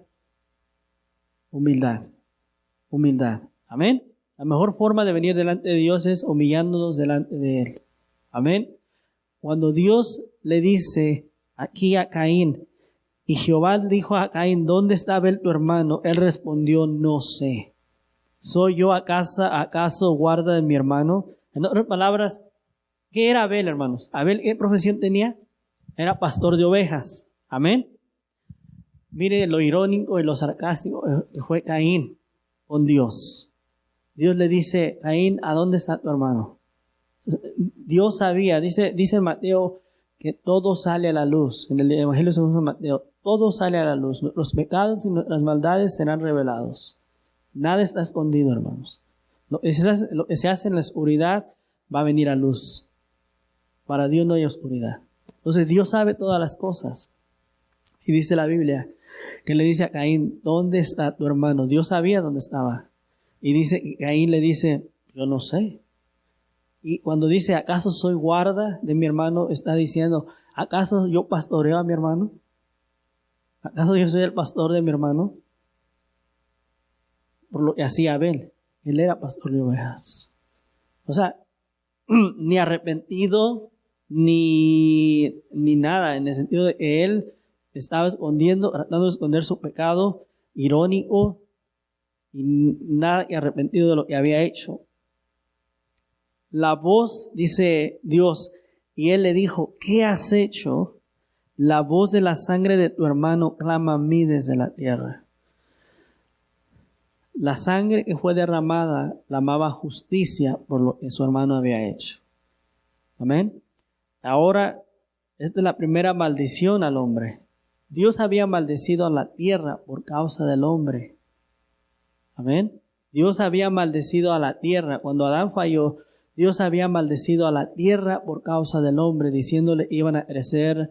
humildad. Humildad. Amén. La mejor forma de venir delante de Dios es humillándonos delante de Él. Amén. Cuando Dios le dice aquí a Caín, y Jehová dijo a Caín, ¿dónde está Abel tu hermano? Él respondió, no sé. ¿Soy yo acaso guarda de mi hermano? En otras palabras, ¿qué era Abel, hermanos? ¿Abel qué profesión tenía? Era pastor de ovejas. Amén. Mire lo irónico y lo sarcástico que fue Caín con Dios. Dios le dice, Caín, ¿a dónde está tu hermano? Dios sabía, dice Mateo, que todo sale a la luz. En el Evangelio según Mateo, todo sale a la luz. Nuestros pecados y nuestras maldades serán revelados. Nada está escondido, hermanos. Lo que se hace en la oscuridad va a venir a luz. Para Dios no hay oscuridad. Entonces Dios sabe todas las cosas. Y dice la Biblia que le dice a Caín, ¿dónde está tu hermano? Dios sabía dónde estaba. Y Caín le dice, yo no sé. Y cuando dice, ¿acaso soy guarda de mi hermano? Está diciendo, ¿acaso yo pastoreo a mi hermano? ¿Acaso yo soy el pastor de mi hermano? Por lo que hacía Abel. Él era pastor de ovejas. O sea, ni arrepentido, ni nada, en el sentido de que él estaba tratando de esconder su pecado, irónico, y nada arrepentido de lo que había hecho. La voz, dice Dios, y él le dijo, ¿qué has hecho? La voz de la sangre de tu hermano clama a mí desde la tierra. La sangre que fue derramada clamaba justicia por lo que su hermano había hecho. Amén. Ahora, esta es la primera maldición al hombre. Dios había maldecido a la tierra por causa del hombre. Amén. Dios había maldecido a la tierra. Cuando Adán falló, Dios había maldecido a la tierra por causa del hombre, diciéndole que iban a crecer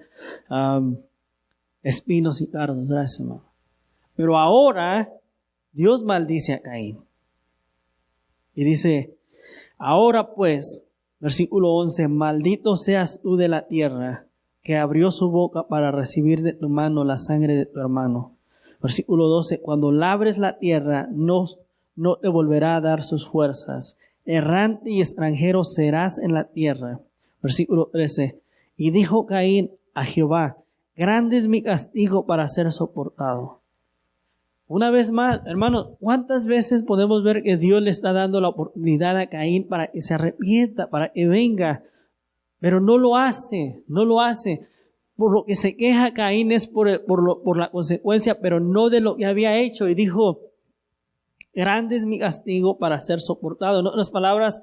espinos y cardos. Gracias, hermano. Pero ahora Dios maldice a Caín. Y dice, ahora pues, versículo 11, maldito seas tú de la tierra, que abrió su boca para recibir de tu mano la sangre de tu hermano. Versículo 12, cuando labres la tierra, no te volverá a dar sus fuerzas. Errante y extranjero serás en la tierra. Versículo 13, y dijo Caín a Jehová, grande es mi castigo para ser soportado. Una vez más, hermanos, ¿cuántas veces podemos ver que Dios le está dando la oportunidad a Caín para que se arrepienta, para que venga? Pero no lo hace. Por lo que se queja Caín es por la consecuencia, pero no de lo que había hecho. Y dijo, grande es mi castigo para ser soportado. En otras palabras,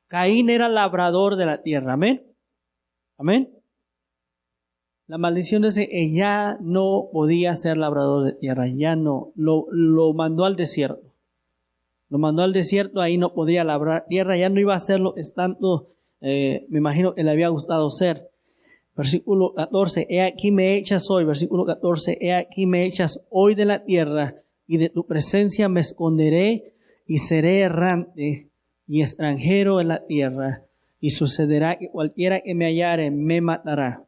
Caín era labrador de la tierra. Amén. Amén. La maldición es que ya no podía ser labrador de tierra, ya no. Lo mandó al desierto. Lo mandó al desierto, ahí no podía labrar tierra, ya no iba a hacerlo estando, me imagino que le había gustado ser. Versículo 14, he aquí me echas hoy, versículo 14, he aquí me echas hoy de la tierra y de tu presencia me esconderé y seré errante y extranjero en la tierra y sucederá que cualquiera que me hallare me matará.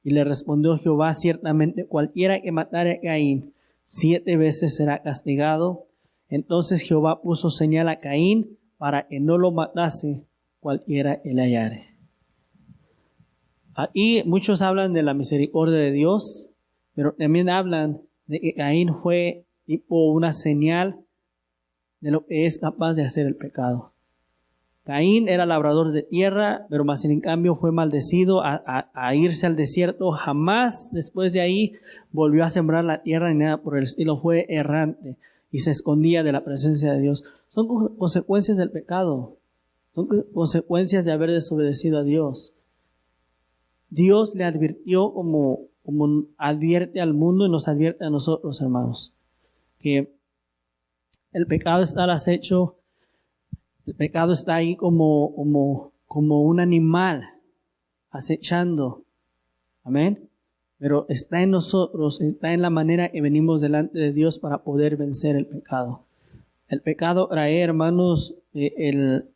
Y le respondió Jehová, ciertamente cualquiera que matare a Caín 7 veces será castigado. Entonces Jehová puso señal a Caín para que no lo matase cualquiera que le hallare. Ahí muchos hablan de la misericordia de Dios, pero también hablan de que Caín fue tipo una señal de lo que es capaz de hacer el pecado. Caín era labrador de tierra, pero más en cambio fue maldecido a irse al desierto. Jamás después de ahí volvió a sembrar la tierra ni nada por el estilo. Fue errante y se escondía de la presencia de Dios. Son consecuencias del pecado. Son consecuencias de haber desobedecido a Dios. Dios le advirtió como advierte al mundo y nos advierte a nosotros, hermanos, que el pecado está al acecho, el pecado está ahí como un animal acechando. Amén. Pero está en nosotros, está en la manera que venimos delante de Dios para poder vencer el pecado. El pecado trae, hermanos, el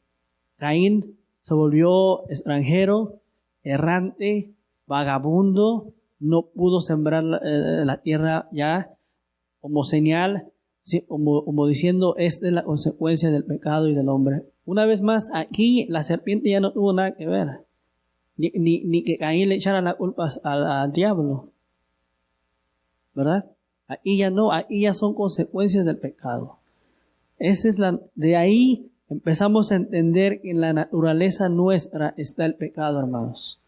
Caín se volvió extranjero, errante, vagabundo, no pudo sembrar la tierra ya como señal, sí, como diciendo, esta es la consecuencia del pecado y del hombre. Una vez más, aquí la serpiente ya no tuvo nada que ver, ni que Caín le echara la culpa al diablo, ¿verdad? Aquí ya no, aquí ya son consecuencias del pecado. De ahí empezamos a entender que en la naturaleza nuestra está el pecado, hermanos.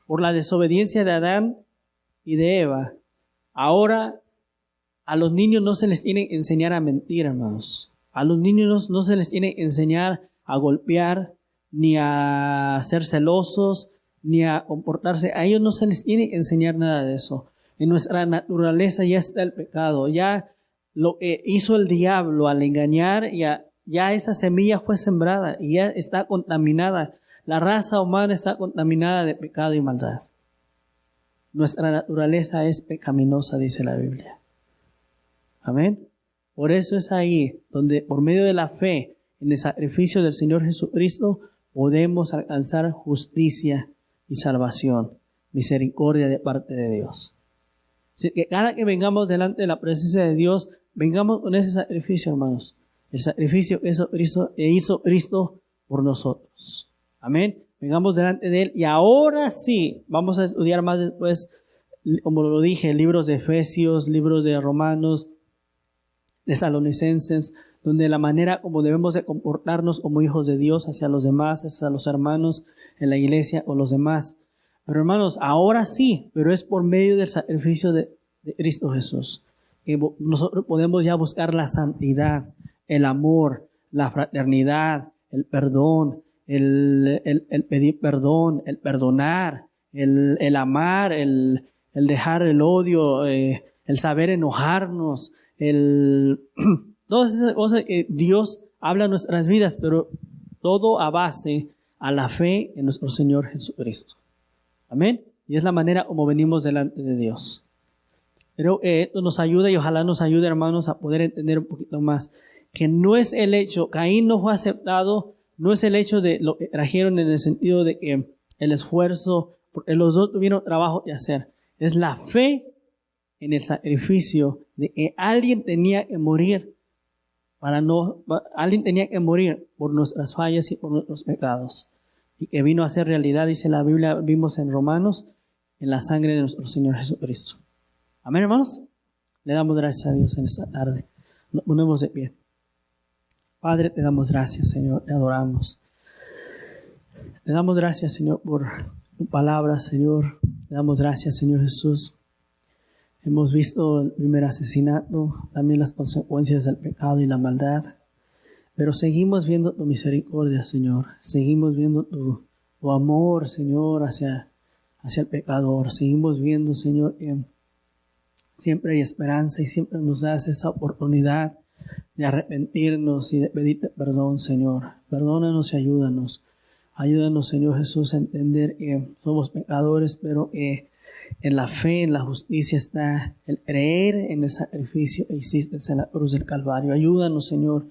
Por la desobediencia de Adán y de Eva, ahora a los niños no se les tiene que enseñar a mentir, hermanos. A los niños no se les tiene que enseñar a golpear, ni a ser celosos, ni a comportarse. A ellos no se les tiene que enseñar nada de eso. En nuestra naturaleza ya está el pecado. Ya lo que hizo el diablo al engañar, ya esa semilla fue sembrada y ya está contaminada. La raza humana está contaminada de pecado y maldad. Nuestra naturaleza es pecaminosa, dice la Biblia. Amén. Por eso es ahí donde por medio de la fe en el sacrificio del Señor Jesucristo podemos alcanzar justicia y salvación, misericordia de parte de Dios. Así que cada que vengamos delante de la presencia de Dios, vengamos con ese sacrificio, hermanos. El sacrificio que hizo Cristo por nosotros. Amén. Vengamos delante de Él y ahora sí, vamos a estudiar más después, como lo dije, libros de Efesios, libros de Romanos, de Tesalonicenses, donde la manera como debemos de comportarnos como hijos de Dios hacia los demás, hacia los hermanos en la iglesia o los demás. Pero hermanos, ahora sí, pero es por medio del sacrificio de Cristo Jesús. Que nosotros podemos ya buscar la santidad, el amor, la fraternidad, el perdón, el pedir perdón, el perdonar, el amar, el dejar el odio, el saber enojarnos, todas esas cosas que Dios habla en nuestras vidas, pero todo a base a la fe en nuestro Señor Jesucristo. Amén. Y es la manera como venimos delante de Dios. Pero esto nos ayuda y ojalá nos ayude, hermanos, a poder entender un poquito más que no es el hecho, Caín no fue aceptado, no es el hecho de lo que trajeron en el sentido de que el esfuerzo, porque los dos tuvieron trabajo que hacer. Es la fe en el sacrificio de que alguien tenía que morir alguien tenía que morir por nuestras fallas y por nuestros pecados. Y que vino a ser realidad, dice la Biblia, vimos en Romanos, en la sangre de nuestro Señor Jesucristo. Amén, hermanos. Le damos gracias a Dios en esta tarde. Nos ponemos de pie. Padre, te damos gracias, Señor, te adoramos. Te damos gracias, Señor, por tu palabra, Señor. Te damos gracias, Señor Jesús. Hemos visto el primer asesinato, también las consecuencias del pecado y la maldad. Pero seguimos viendo tu misericordia, Señor. Seguimos viendo tu amor, Señor, hacia hacia el pecador. Seguimos viendo, Señor, que siempre hay esperanza y siempre nos das esa oportunidad de arrepentirnos y de pedirte perdón, Señor. Perdónanos y ayúdanos. Ayúdanos, Señor Jesús, a entender que somos pecadores, pero que en la fe, en la justicia está el creer en el sacrificio que hiciste en la cruz del Calvario. Ayúdanos, Señor,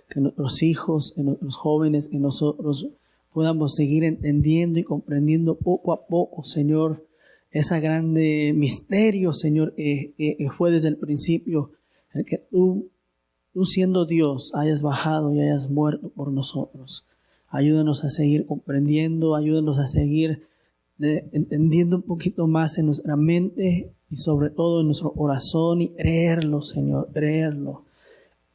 que nuestros hijos, que nuestros jóvenes, que nosotros podamos seguir entendiendo y comprendiendo poco a poco, Señor, ese grande misterio, Señor, que fue desde el principio, el que tú siendo Dios hayas bajado y hayas muerto por nosotros. Ayúdanos a seguir comprendiendo, ayúdanos a seguir entendiendo un poquito más en nuestra mente y sobre todo en nuestro corazón y creerlo, Señor, creerlo.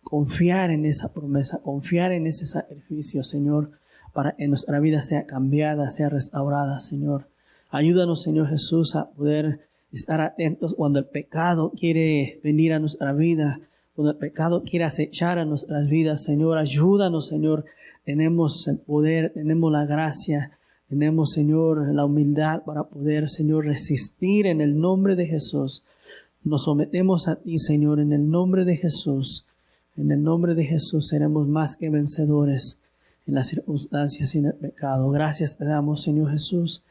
Confiar en esa promesa, confiar en ese sacrificio, Señor, para que nuestra vida sea cambiada, sea restaurada, Señor. Ayúdanos, Señor Jesús, a poder estar atentos cuando el pecado quiere venir a nuestra vida, cuando el pecado quiere acechar a nuestras vidas, Señor. Ayúdanos, Señor. Tenemos el poder, tenemos la gracia, tenemos, Señor, la humildad para poder, Señor, resistir en el nombre de Jesús. Nos sometemos a ti, Señor, en el nombre de Jesús. En el nombre de Jesús seremos más que vencedores en las circunstancias y en el pecado. Gracias te damos, Señor Jesús.